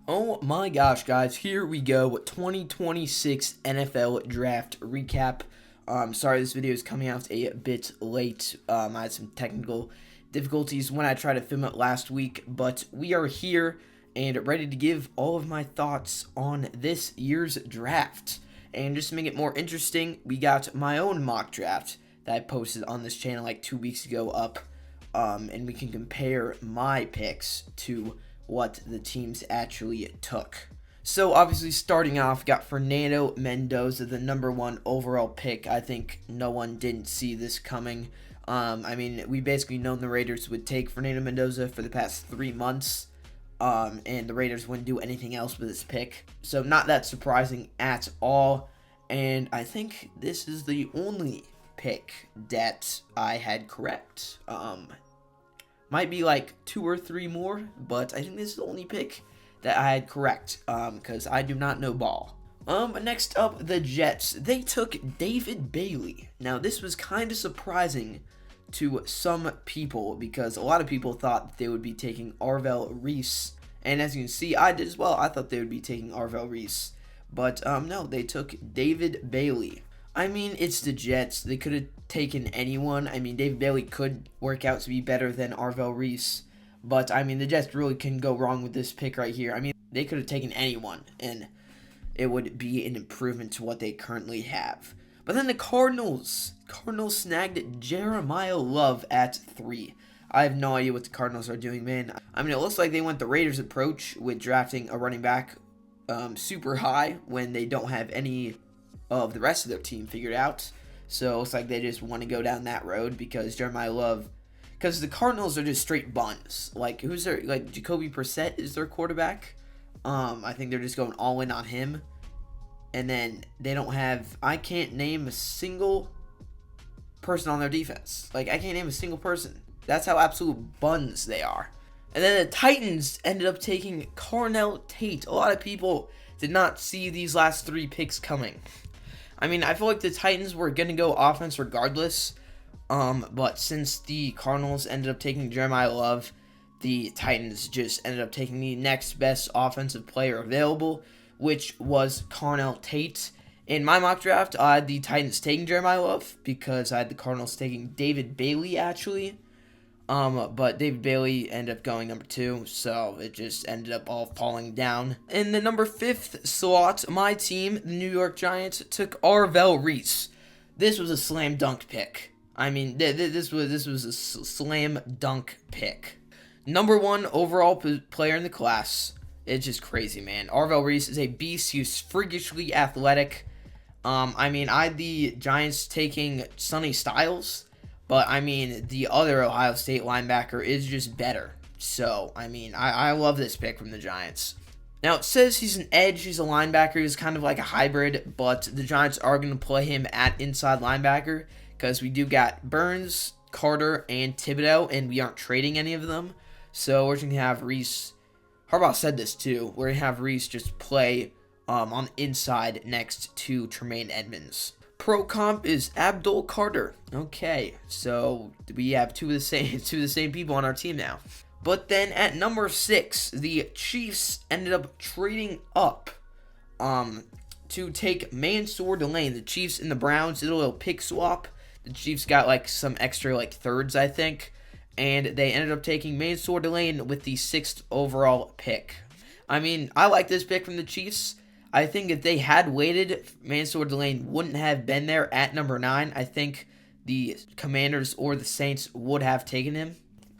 Oh my gosh, guys, here we go. 2026 NFL Draft Recap. Sorry this video is coming out a bit late. I had some technical difficulties when I tried to film it last week, but we are here and ready to give all of my thoughts on this year's draft. And just to make it more interesting, we got my own mock draft that I posted on this channel like 2 weeks ago up, and we can compare my picks to what the teams actually took. So obviously starting off, got Fernando Mendoza, the number 1 overall pick. I think no one didn't see this coming. We basically known the Raiders would take Fernando Mendoza for the past 3 months, and the Raiders wouldn't do anything else with this pick. So not that surprising at all, and I think this is the only pick that I had correct. Might be like 2 or 3 more, but I think this is the only pick that I had correct, because I do not know ball. Next up, the Jets. They took David Bailey. Now, this was kind of surprising to some people, because a lot of people thought that they would be taking Arvell Reese, and as you can see, I did as well. I thought they would be taking Arvell Reese, but no, they took David Bailey. I mean, it's the Jets. They could have taken anyone. I mean, David Bailey could work out to be better than Arvell Reese. But, I mean, the Jets really couldn't go wrong with this pick right here. I mean, they could have taken anyone, and it would be an improvement to what they currently have. But then the Cardinals. Cardinals snagged Jeremiah Love at 3. I have no idea what the Cardinals are doing, man. I mean, it looks like they went the Raiders approach with drafting a running back super high when they don't have any of the rest of their team figured out. So it looks like they just want to go down that road because Jeremiah Love, because the Cardinals are just straight buns. Like, who's their, like, Jacoby Brissett is their quarterback. I think they're just going all in on him. And then they don't have, I can't name a single person on their defense. Like, I can't name a single person. That's how absolute buns they are. And then the Titans ended up taking Carnell Tate. A lot of people did not see these last 3 picks coming. I mean, I feel like the Titans were going to go offense regardless, but since the Cardinals ended up taking Jeremiah Love, the Titans just ended up taking the next best offensive player available, which was Carnell Tate. In my mock draft, I had the Titans taking Jeremiah Love because I had the Cardinals taking David Bailey, actually. But David Bailey ended up going number 2, so it just ended up all falling down. In the number 5th slot, my team, the New York Giants, took Arvell Reese. This was a slam dunk pick. I mean, this was a slam dunk pick. Number 1 overall player in the class. It's just crazy, man. Arvell Reese is a beast. He's freakishly athletic. I had the Giants taking Sonny Styles. But, I mean, the other Ohio State linebacker is just better. So, I mean, I love this pick from the Giants. Now, it says he's an edge. He's a linebacker. He's kind of like a hybrid. But the Giants are going to play him at inside linebacker because we do got Burns, Carter, and Thibodeaux, and we aren't trading any of them. So, we're going to have Reese. Harbaugh said this, too. We're going to have Reese just play on the inside next to Tremaine Edmonds. Pro comp is Abdul Carter. Okay, so we have two of the same people on our team now. But then at number 6, the Chiefs ended up trading up to take Mansour Delane. The Chiefs and the Browns did a little pick swap. The Chiefs got like some extra like thirds, I think, and they ended up taking Mansour Delane with the 6th overall pick. I mean, I like this pick from the Chiefs. I think if they had waited, Mansour Delane wouldn't have been there at number 9. I think the Commanders or the Saints would have taken him.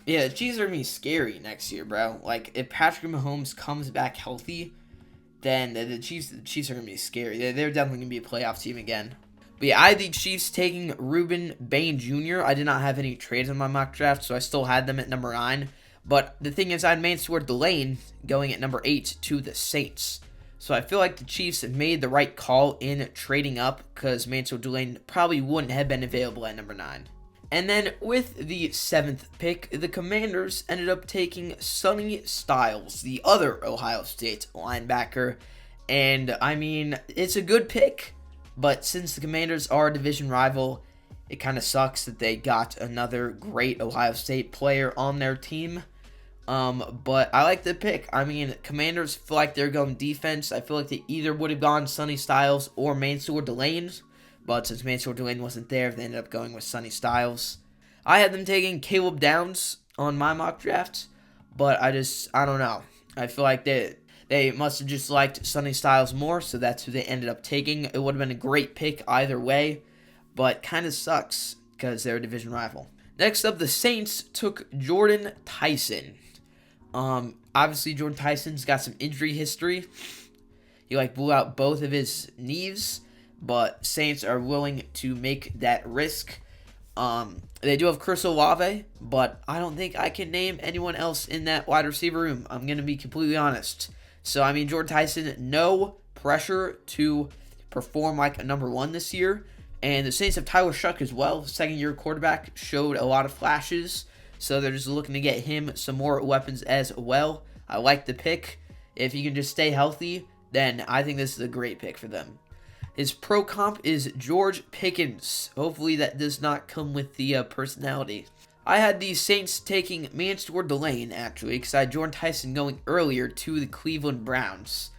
Yeah, the Chiefs are going to be scary next year, bro. Like, if Patrick Mahomes comes back healthy, then the Chiefs are going to be scary. They're definitely going to be a playoff team again. But yeah, I had the Chiefs taking Ruben Bain Jr. I did not have any trades in my mock draft, so I still had them at number 9. But the thing is, I had Mansour Delane going at number 8 to the Saints. So I feel like the Chiefs have made the right call in trading up because Mansour Delane probably wouldn't have been available at number 9. And then with the 7th pick, the Commanders ended up taking Sonny Styles, the other Ohio State linebacker. And I mean, it's a good pick, but since the Commanders are a division rival, it kind of sucks that they got another great Ohio State player on their team. But I like the pick. I mean, Commanders feel like they're going defense. I feel like they either would have gone Sonny Styles or Mansour Delane. But since Mansour Delane wasn't there, they ended up going with Sonny Styles. I had them taking Caleb Downs on my mock draft. But I don't know. I feel like they must have just liked Sonny Styles more, so that's who they ended up taking. It would have been a great pick either way, but kind of sucks because they're a division rival. Next up, the Saints took Jordan Tyson. Obviously, Jordan Tyson's got some injury history. He blew out both of his knees, but Saints are willing to make that risk. They do have Chris Olave, but I don't think I can name anyone else in that wide receiver room. I'm going to be completely honest. So, I mean, Jordan Tyson, no pressure to perform like a number one this year. And the Saints have Tyler Shuck as well. Second-year quarterback, showed a lot of flashes. So they're just looking to get him some more weapons as well. I like the pick. If he can just stay healthy, then I think this is a great pick for them. His pro comp is George Pickens. Hopefully that does not come with the personality. I had the Saints taking Mansour Delane, actually, because I had Jordan Tyson going earlier to the Cleveland Browns.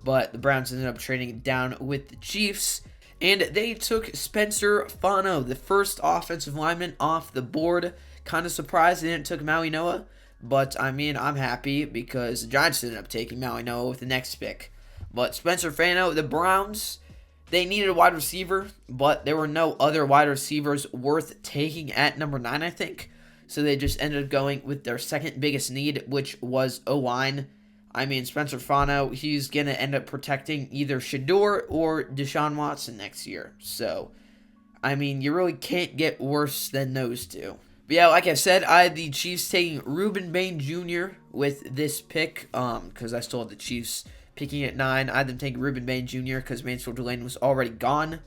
But the Browns ended up trading down with the Chiefs. And they took Spencer Fano, the first offensive lineman off the board. Kind of surprised they didn't took Maui Noah. But, I mean, I'm happy because the Giants ended up taking Maui Noah with the next pick. But Spencer Fano, the Browns, they needed a wide receiver, but there were no other wide receivers worth taking at number 9, I think. So they just ended up going with their second biggest need, which was O-line. I mean, Spencer Fano, he's going to end up protecting either Shedeur or Deshaun Watson next year. So, I mean, you really can't get worse than those two. But yeah, like I said, I had the Chiefs taking Ruben Bain Jr. with this pick, because I still had the Chiefs picking at 9. I had them taking Ruben Bain Jr. because Mansour Delane was already gone.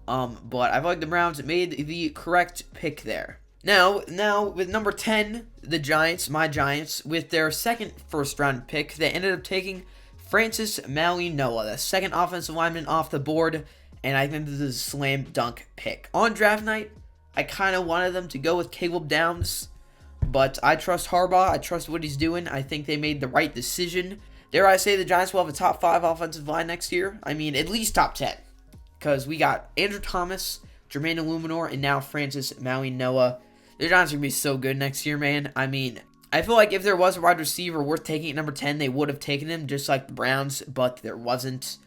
But I feel like the Browns made the correct pick there. Now with number 10, the Giants, my Giants, with their second first-round pick, they ended up taking Francis Mauigoa, the second offensive lineman off the board, and I think this is a slam dunk pick. On draft night, I kind of wanted them to go with Caleb Downs, but I trust Harbaugh. I trust what he's doing. I think they made the right decision. Dare I say the Giants will have a top 5 offensive line next year? I mean, at least top 10, because we got Andrew Thomas, Jermaine Illuminor, and now Francis Mauigoa. The Giants are going to be so good next year, man. I mean, I feel like if there was a wide receiver worth taking at number 10, they would have taken him, just like the Browns, but there wasn't.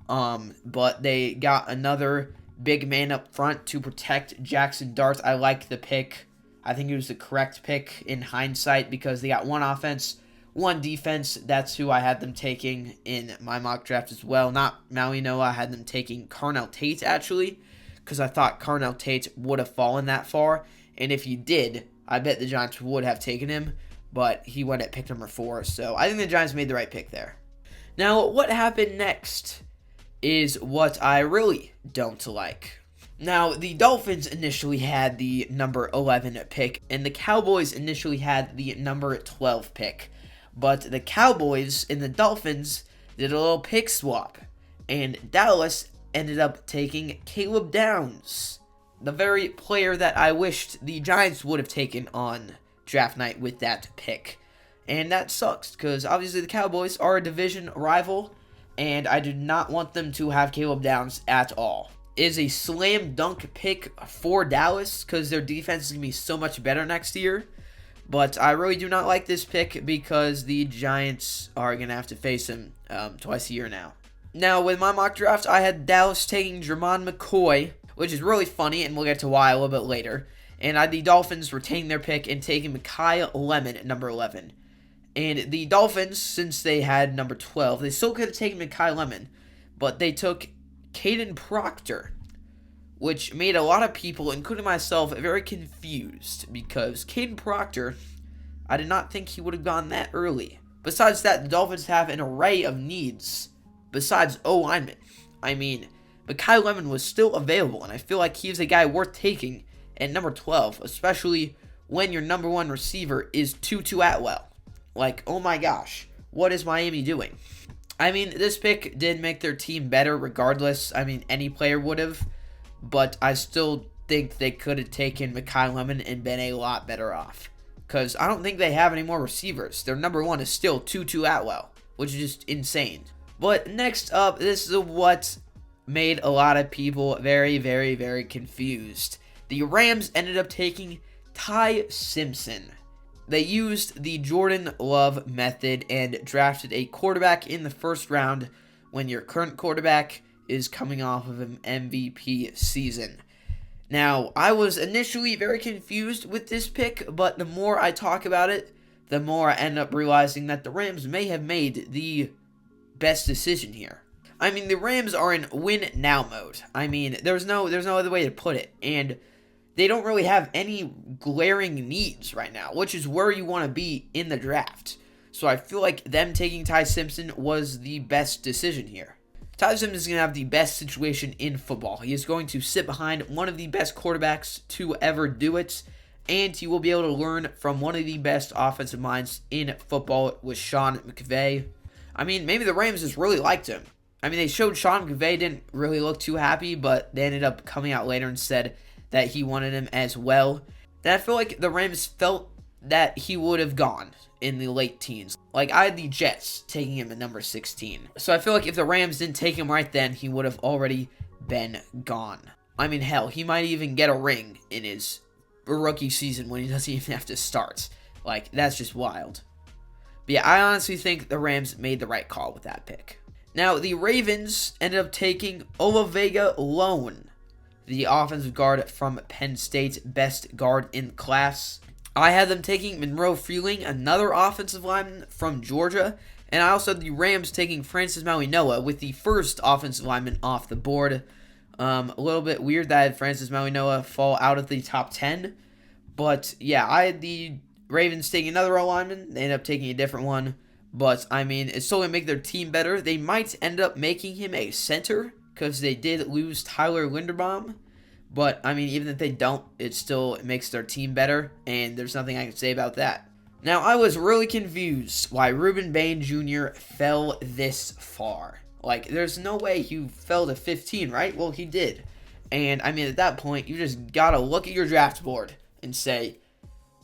But they got another big man up front to protect Jackson Dart. I like the pick. I think it was the correct pick in hindsight because they got one offense, one defense. That's who I had them taking in my mock draft as well. Not Mauigoa. I had them taking Carnell Tate, actually, because I thought Carnell Tate would have fallen that far. And if he did, I bet the Giants would have taken him, but he went at pick number 4. So I think the Giants made the right pick there. Now, what happened next is what I really don't like. Now, the Dolphins initially had the number 11 pick, and the Cowboys initially had the number 12 pick. But the Cowboys and the Dolphins did a little pick swap, and Dallas ended up taking Caleb Downs, the very player that I wished the Giants would have taken on draft night with that pick. And that sucks, because obviously the Cowboys are a division rival, and I did not want them to have Caleb Downs at all. It is a slam dunk pick for Dallas, because their defense is going to be so much better next year. But I really do not like this pick, because the Giants are going to have to face him twice a year now. Now, with my mock draft, I had Dallas taking Jermon McCoy, which is really funny, and we'll get to why a little bit later. And I had the Dolphins retaining their pick and taking Mekhi Lemon at number 11. And the Dolphins, since they had number 12, they still could have taken Mekhi Lemon, but they took Caden Proctor, which made a lot of people, including myself, very confused, because Caden Proctor, I did not think he would have gone that early. Besides that, the Dolphins have an array of needs besides O-linemen. I mean, Mekhi Lemon was still available, and I feel like he's a guy worth taking at number 12, especially when your number 1 receiver is Tutu Atwell. Like, oh my gosh, what is Miami doing? I mean, this pick did make their team better regardless. I mean, any player would have, but I still think they could have taken Mekhi Lemon and been a lot better off. because I don't think they have any more receivers. Their number one is still Tutu Atwell, which is just insane. But next up, this is what made a lot of people very, very, very confused. The Rams ended up taking Ty Simpson. They used the Jordan Love method and drafted a quarterback in the first round when your current quarterback is coming off of an MVP season. Now, I was initially very confused with this pick, but the more I talk about it, the more I end up realizing that the Rams may have made the best decision here. I mean, the Rams are in win now mode. I mean, there's no other way to put it, and they don't really have any glaring needs right now, which is where you want to be in the draft. So I feel like them taking Ty Simpson was the best decision here. Ty Simpson is going to have the best situation in football. He is going to sit behind one of the best quarterbacks to ever do it, and he will be able to learn from one of the best offensive minds in football with Sean McVay. I mean, maybe the Rams just really liked him. I mean, they showed Sean McVay didn't really look too happy, but they ended up coming out later and said that he wanted him as well. Then I feel like the Rams felt that he would have gone in the late teens. Like, I had the Jets taking him at number 16. So I feel like if the Rams didn't take him right then, he would have already been gone. I mean, hell, he might even get a ring in his rookie season when he doesn't even have to start. Like, that's just wild. But yeah, I honestly think the Rams made the right call with that pick. Now, the Ravens ended up taking Olavega-Lone, the offensive guard from Penn State, best guard in class. I had them taking Monroe Freeling, another offensive lineman from Georgia. And I also had the Rams taking Francis Mauigoa with the first offensive lineman off the board. A little bit weird that I had Francis Mauigoa fall out of the top 10. But yeah, I had the Ravens taking another lineman. They ended up taking a different one. But, I mean, it's still going to make their team better. They might end up making him a center, because they did lose Tyler Linderbaum. But, I mean, even if they don't, it makes their team better, and there's nothing I can say about that. Now, I was really confused why Rueben Bain Jr. fell this far. Like, there's no way he fell to 15, right? Well, he did. And, I mean, at that point, you just gotta look at your draft board and say,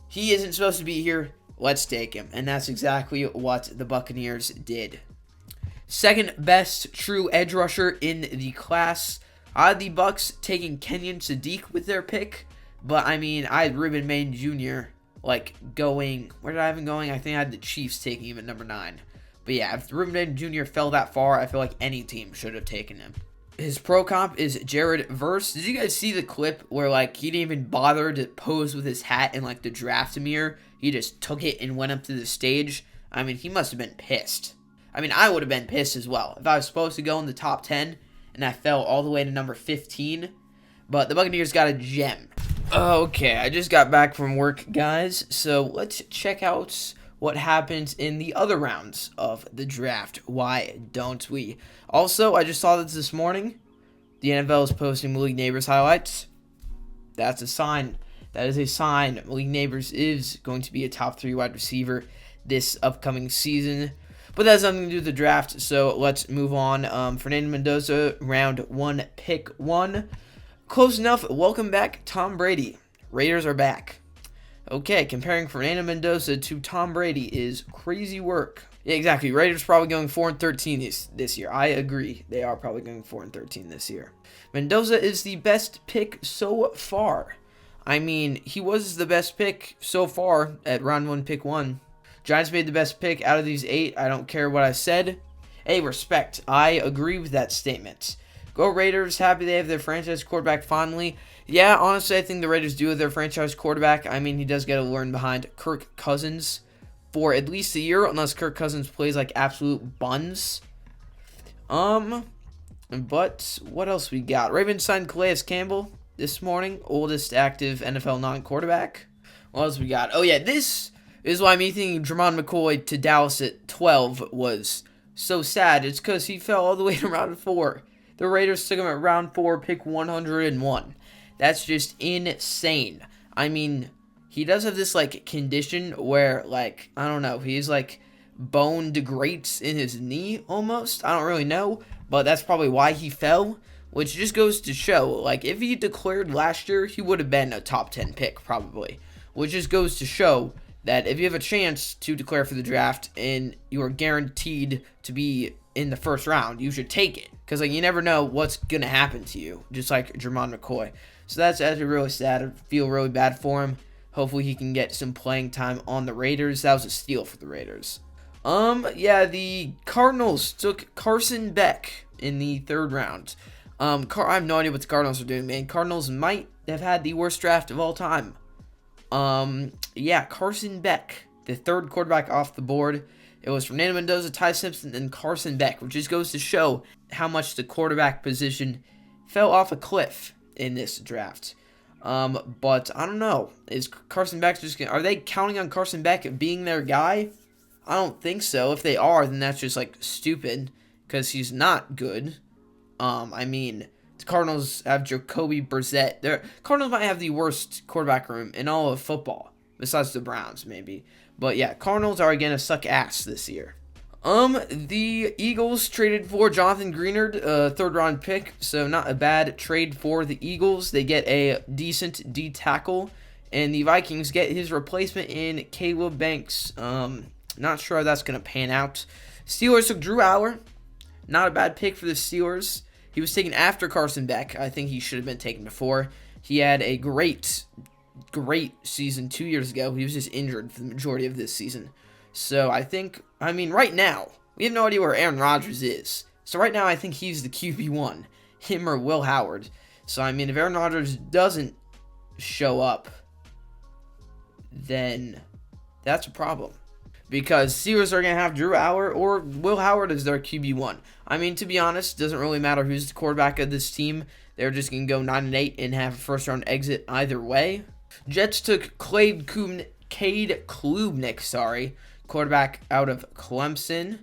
he isn't supposed to be here, let's take him. And that's exactly what the Buccaneers did. Second best true edge rusher in the class. I had the Bucs taking Kenyon Sadiq with their pick, but I mean, I had Rueben Bain Jr. going. Where did I have him going? I think I had the Chiefs taking him at number 9. But yeah, if Rueben Bain Jr. fell that far, I feel like any team should have taken him. His pro comp is Jared Verse. Did you guys see the clip where he didn't even bother to pose with his hat in the draft mirror? He just took it and went up to the stage. I mean, he must have been pissed. I mean, I would have been pissed as well if I was supposed to go in the top 10 and I fell all the way to number 15. But the Buccaneers got a gem. Okay, I just got back from work, guys. So let's check out what happens in the other rounds of the draft. Why don't we? Also, I just saw this morning. The NFL is posting Malik Neighbors highlights. That's a sign. That is a sign Malik Neighbors is going to be a top 3 wide receiver this upcoming season. But that has nothing to do with the draft, so let's move on. Fernando Mendoza, round 1, pick 1. Close enough. Welcome back, Tom Brady. Raiders are back. Okay, comparing Fernando Mendoza to Tom Brady is crazy work. Yeah, exactly. Raiders probably going 4-13 this year. I agree. They are probably going 4-13 this year. Mendoza is the best pick so far. I mean, he was the best pick so far at round 1, pick 1. Giants made the best pick out of these 8. I don't care what I said. Hey, respect. I agree with that statement. Go Raiders. Happy they have their franchise quarterback finally. Yeah, honestly, I think the Raiders do have their franchise quarterback. I mean, he does get to learn behind Kirk Cousins for at least a year, unless Kirk Cousins plays like absolute buns. But what else we got? Ravens signed Calais Campbell this morning. Oldest active NFL non-quarterback. What else we got? Oh, yeah, this is why me thinking Jermon McCoy to Dallas at 12 was so sad. It's because he fell all the way to round 4. The Raiders took him at round 4, pick 101. That's just insane. I mean, he does have this, condition where, I don't know, he's, bone degrades in his knee, almost. I don't really know, but that's probably why he fell, which just goes to show, if he declared last year, he would have been a top 10 pick, probably. Which just goes to show that if you have a chance to declare for the draft and you are guaranteed to be in the first round, you should take it. Because, like, you never know what's going to happen to you, just like Jermon McCoy. So that's actually really sad. I feel really bad for him. Hopefully he can get some playing time on the Raiders. That was a steal for the Raiders. Yeah, the Cardinals took Carson Beck in the 3rd round. I have no idea what the Cardinals are doing, man. Cardinals might have had the worst draft of all time. Yeah, Carson Beck, the 3rd quarterback off the board. It was Fernando Mendoza, Ty Simpson, and Carson Beck, which just goes to show how much the quarterback position fell off a cliff in this draft. But I don't know. Is Carson Beck are they counting on Carson Beck being their guy? I don't think so. If they are, then that's just, like, stupid, because he's not good. I mean, the Cardinals have Jacoby Brissett. The Cardinals might have the worst quarterback room in all of football, besides the Browns, maybe. But yeah, Cardinals are going to suck ass this year. The Eagles traded for Jonathan Greenard, a 3rd round pick, so not a bad trade for the Eagles. They get a decent D tackle, and the Vikings get his replacement in Caleb Banks. Not sure how that's going to pan out. Steelers took Drew Allar. Not a bad pick for the Steelers. He was taken after Carson Beck. I think he should have been taken before. He had a great season 2 years ago. He was just injured for the majority of this season. So I mean, right now, we have no idea where Aaron Rodgers is. So right now, I think he's the QB1, him or Will Howard. So, I mean, if Aaron Rodgers doesn't show up, then that's a problem. Because Steelers are going to have Drew Allar or Will Howard as their QB1. I mean, to be honest, it doesn't really matter who's the quarterback of this team. They're just going to go 9-8 and have a first-round exit either way. Jets took Cade Klubnik, quarterback out of Clemson.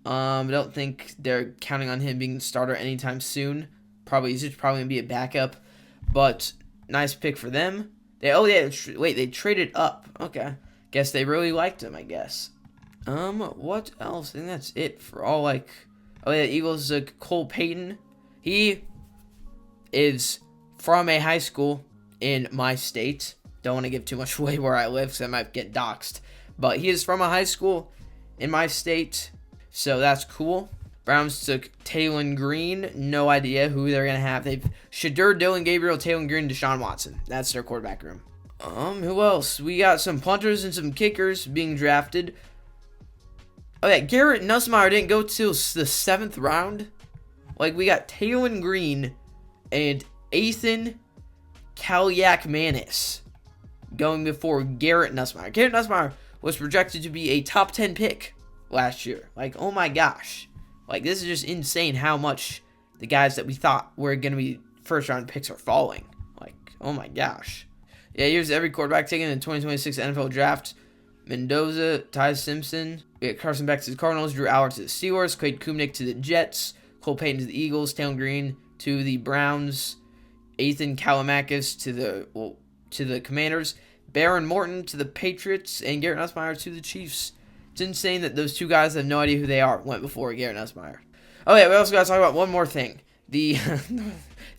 I don't think they're counting on him being the starter anytime soon. He's just probably going to be a backup. But nice pick for them. They traded up. Okay. Guess they really liked him, I guess. What else? I think that's it for all, like... Oh, yeah, Eagles, Cole Payton. He is from a high school in my state. Don't want to give too much away where I live, because I might get doxxed. But he is from a high school in my state, so that's cool. Browns took Taylon Green. No idea who they're going to have. They've Shadur, Dylan Gabriel, Taylon Green, Deshaun Watson. That's their quarterback room. Who else? We got some punters and some kickers being drafted. Oh, yeah, Garrett Nussmeier didn't go till the 7th round. Like, we got Taylon Green and Ethan Kaliakmanis going before Garrett Nussmeier. Garrett Nussmeier was projected to be a top 10 pick last year. Like, oh my gosh. Like, this is just insane how much the guys that we thought were going to be first-round picks are falling. Like, oh my gosh. Yeah, here's every quarterback taken in the 2026 NFL Draft. Mendoza, Ty Simpson, we got Carson Beck to the Cardinals, Drew Allar to the Steelers, Cade Klubnik to the Jets, Cole Payton to the Eagles, Taylon Green to the Browns, Ethan Kaliakmanis to the Commanders, Baron Morton to the Patriots, and Garrett Nussmeier to the Chiefs. It's insane that those two guys have no idea who they are went before Garrett Nussmeier. Oh yeah, we also got to talk about one more thing. The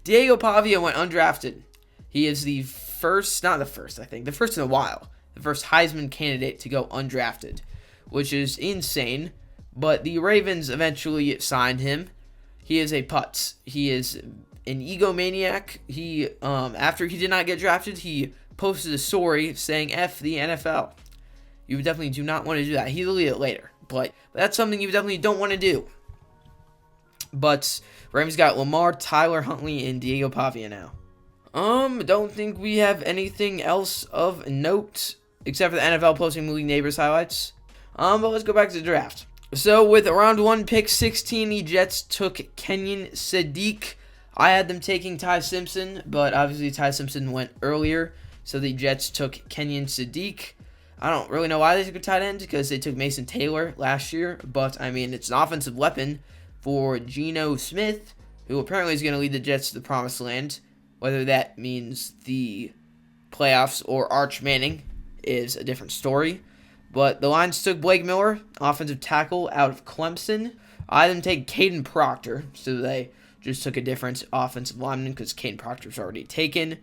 Diego Pavia went undrafted. He is the first in a while, the first Heisman candidate to go undrafted, which is insane. But the Ravens eventually signed him. He is a putz. He is an egomaniac. He, after he did not get drafted, he posted a story saying F the NFL. You definitely do not want to do that. He'll delete it later, but that's something you definitely don't want to do. But Ravens got Lamar, Tyler Huntley, and Diego Pavia now. Don't think we have anything else of note except for the NFL posting League Neighbors highlights. But let's go back to the draft. So with round 1, pick 16, the Jets took Kenyon Sadiq. I had them taking Ty Simpson, but obviously Ty Simpson went earlier, so the Jets took Kenyon Sadiq. I don't really know why they took a tight end, because they took Mason Taylor last year, but I mean, it's an offensive weapon for Geno Smith, who apparently is going to lead the Jets to the promised land. Whether that means the playoffs or Arch Manning is a different story. But the Lions took Blake Miller, offensive tackle out of Clemson. I had them take Caden Proctor, so they just took a different offensive lineman because Caden Proctor's already taken.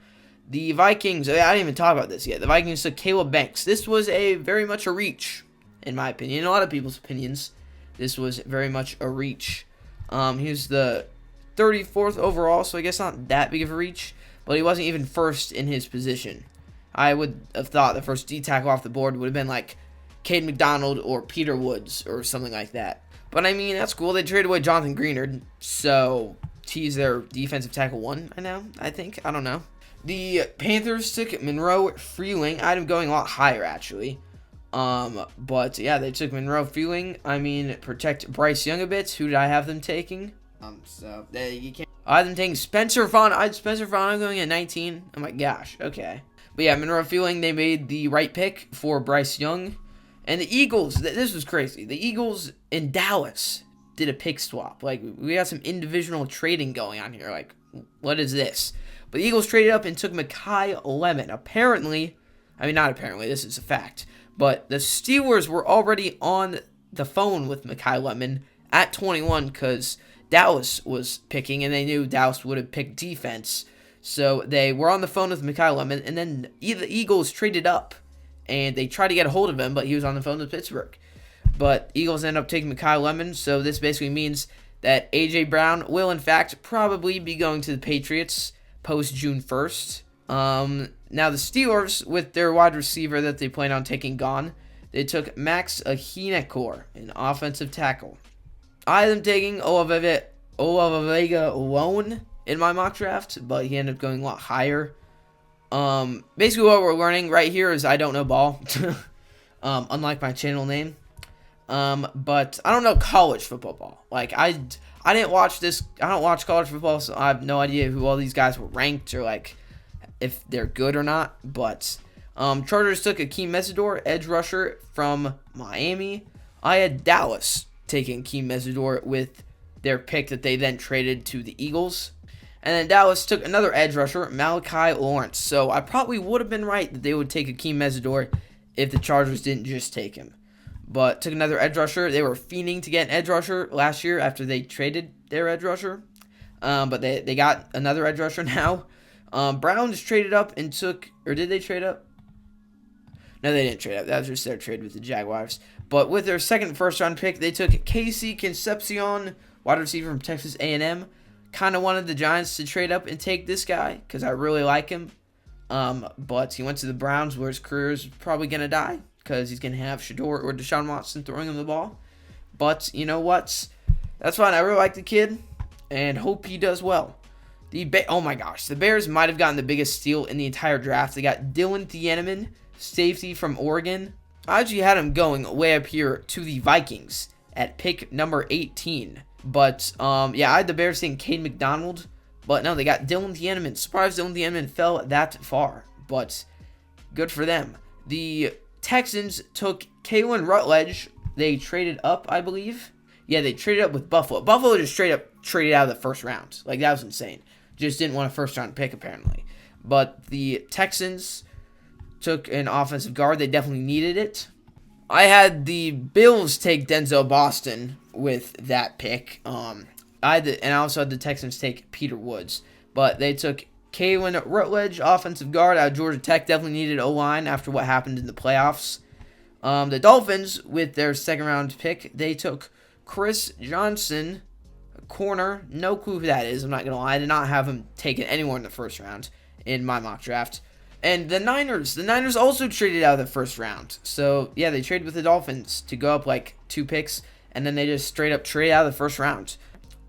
The Vikings, I didn't even talk about this yet. The Vikings took Caleb Banks. This was very much a reach, in my opinion. In a lot of people's opinions, this was very much a reach. He was the 34th overall, so I guess not that big of a reach, but he wasn't even first in his position. I would have thought the first D tackle off the board would have been like Cade McDonald or Peter Woods or something like that. But I mean, that's cool. They traded away Jonathan Greenard, so he's their defensive tackle 1 I think. I don't know. The Panthers took Monroe Freeling. I had him going a lot higher, actually. But yeah, they took Monroe Freeling. I mean, protect Bryce Young a bit. Who did I have them taking? You can't. I had them taking Spencer Vaughn. I had Spencer Vaughn going at 19. Oh my gosh. Okay. But yeah, Monroe Freeling, they made the right pick for Bryce Young. And the Eagles, this was crazy. The Eagles in Dallas did a pick swap. Like, we got some individual trading going on here. Like, what is this? But the Eagles traded up and took Makai Lemon. Apparently, I mean, not apparently, this is a fact, but the Steelers were already on the phone with Makai Lemon at 21 because Dallas was picking, and they knew Dallas would have picked defense. So they were on the phone with Makai Lemon, and then the Eagles traded up, and they tried to get a hold of him, but he was on the phone with Pittsburgh. But Eagles ended up taking Makai Lemon, so this basically means that A.J. Brown will, in fact, probably be going to the Patriots post June 1st. Now the Steelers, with their wide receiver that they plan on taking gone, they took Max Ahinekor, an offensive tackle. I had them taking Olavega alone in my mock draft, but he ended up going a lot higher. Basically what we're learning right here is I don't know ball, unlike my channel name. But I don't know college football ball. Like, I didn't watch this. I don't watch college football, so I have no idea who all these guys were ranked or, like, if they're good or not. But Chargers took Akeem Mesidor, edge rusher from Miami. I had Dallas taking Akeem Mesidor with their pick that they then traded to the Eagles. And then Dallas took another edge rusher, Malachi Lawrence. So I probably would have been right that they would take Akeem Mesidor if the Chargers didn't just take him. But took another edge rusher. They were fiending to get an edge rusher last year after they traded their edge rusher. But they got another edge rusher now. Browns traded up and took, or did they trade up? No, they didn't trade up. That was just their trade with the Jaguars. But with their second first-round pick, they took Casey Concepcion, wide receiver from Texas A&M. Kind of wanted the Giants to trade up and take this guy because I really like him. But he went to the Browns where his career is probably going to die because he's going to have Shador or Deshaun Watson throwing him the ball. But you know what? That's fine. I really like the kid and hope he does well. Oh my gosh. The Bears might have gotten the biggest steal in the entire draft. They got Dylan Thieneman, safety from Oregon. I actually had him going way up here to the Vikings at pick number 18. But, yeah, I had the Bears saying Cade McDonald. But no, they got Dylan Thieneman. Surprised Dylan Thieneman fell that far. But good for them. The Texans took Kalen Rutledge. They traded up, I believe. Yeah, they traded up with Buffalo. Buffalo just straight up traded out of the first round. Like, that was insane. Just didn't want a first-round pick, apparently. But the Texans took an offensive guard. They definitely needed it. I had the Bills take Denzel Boston with that pick. And I also had the Texans take Peter Woods. But they took Kalen Rutledge, offensive guard out of Georgia Tech. Definitely needed O-line after what happened in the playoffs. The Dolphins, with their second-round pick, they took Chris Johnson, a corner. No clue who that is. I'm not going to lie. I did not have him taken anywhere in the first round in my mock draft. And the Niners also traded out of the first round. So, yeah, they traded with the Dolphins to go up, like, 2 picks, and then they just straight up trade out of the first round.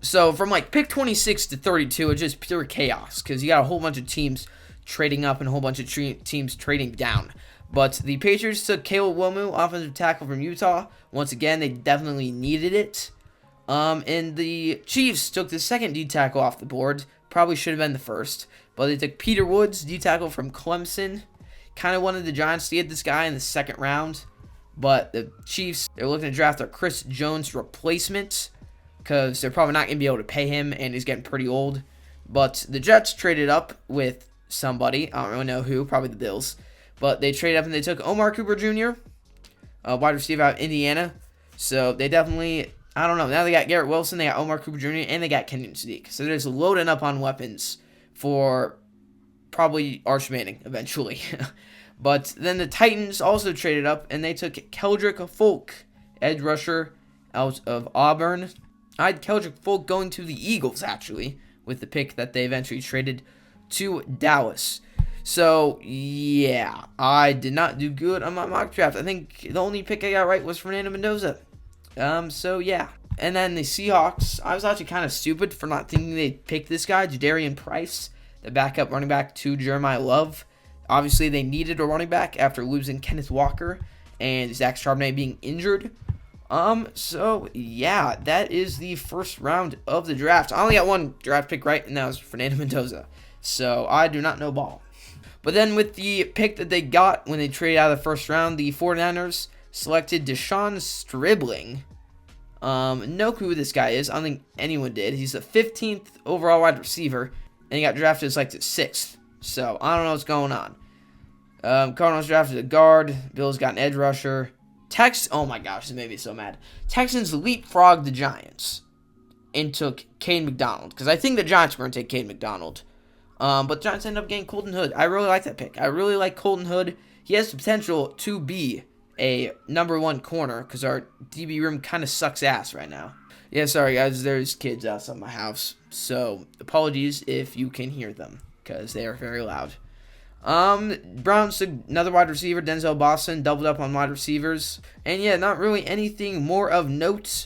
So, from, like, pick 26 to 32, it's just pure chaos, because you got a whole bunch of teams trading up and a whole bunch of teams trading down. But the Patriots took Caleb Williams, offensive tackle from Utah. Once again, they definitely needed it. And the Chiefs took the second D-tackle off the board. Probably should have been the first. But they took Peter Woods, D-tackle from Clemson. Kind of wanted the Giants to get this guy in the second round. But the Chiefs, they're looking to draft a Chris Jones replacement. Because they're probably not going to be able to pay him. And he's getting pretty old. But the Jets traded up with somebody. I don't really know who. Probably the Bills. But they traded up and they took Omar Cooper Jr., a wide receiver out of Indiana. So they definitely, I don't know. Now they got Garrett Wilson, they got Omar Cooper Jr., and they got Kenyon Sadiq. So they're just loading up on weapons for probably Arch Manning eventually. But then the Titans also traded up, and they took Keldrick Folk, edge rusher out of Auburn. I had Keldrick Folk going to the Eagles, actually, with the pick that they eventually traded to Dallas. So, yeah, I did not do good on my mock draft. I think the only pick I got right was Fernando Mendoza. So, yeah. And then the Seahawks, I was actually kind of stupid for not thinking they'd pick this guy, Jadarian Price, the backup running back to Jeremiah Love. Obviously, they needed a running back after losing Kenneth Walker and Zach Charbonnet being injured. So, yeah, that is the first round of the draft. I only got one draft pick right, and that was Fernando Mendoza. So, I do not know ball. But then with the pick that they got when they traded out of the first round, the 49ers selected Deshaun Stribling. No clue who this guy is. I don't think anyone did. He's the 15th overall wide receiver, and he got drafted as like the 6th. So, I don't know what's going on. Cardinals drafted a guard. Bills got an edge rusher. Oh my gosh, this made me so mad. Texans leapfrogged the Giants and took Kane McDonald, because I think the Giants were going to take Kane McDonald. But the Giants ended up getting Colton Hood. I really like that pick. I really like Colton Hood. He has the potential to be a #1 corner, because our DB room kind of sucks ass right now. Yeah, sorry guys, there's kids outside my house, so apologies if you can hear them, because they are very loud. Browns took another wide receiver, Denzel Boston, doubled up on wide receivers. And yeah, not really anything more of note.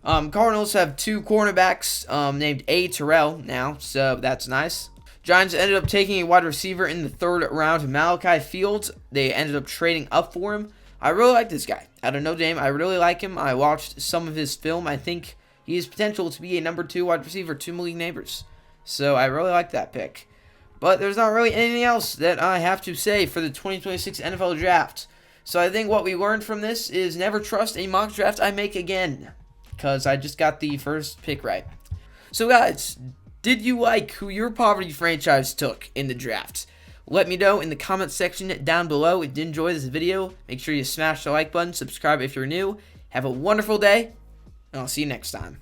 Cardinals have 2 cornerbacks named A. Terrell now, so that's nice. Giants ended up taking a wide receiver in the 3rd round, Malachi Fields. They ended up trading up for him. I really like this guy. Out of Notre Dame, I really like him. I watched some of his film. I think he has potential to be a #2 wide receiver to Malik Neighbors. So I really like that pick. But there's not really anything else that I have to say for the 2026 NFL Draft. So I think what we learned from this is never trust a mock draft I make again, because I just got the first pick right. So guys, did you like who your poverty franchise took in the draft? Let me know in the comment section down below. If you did enjoy this video, make sure you smash the like button, subscribe if you're new. Have a wonderful day, and I'll see you next time.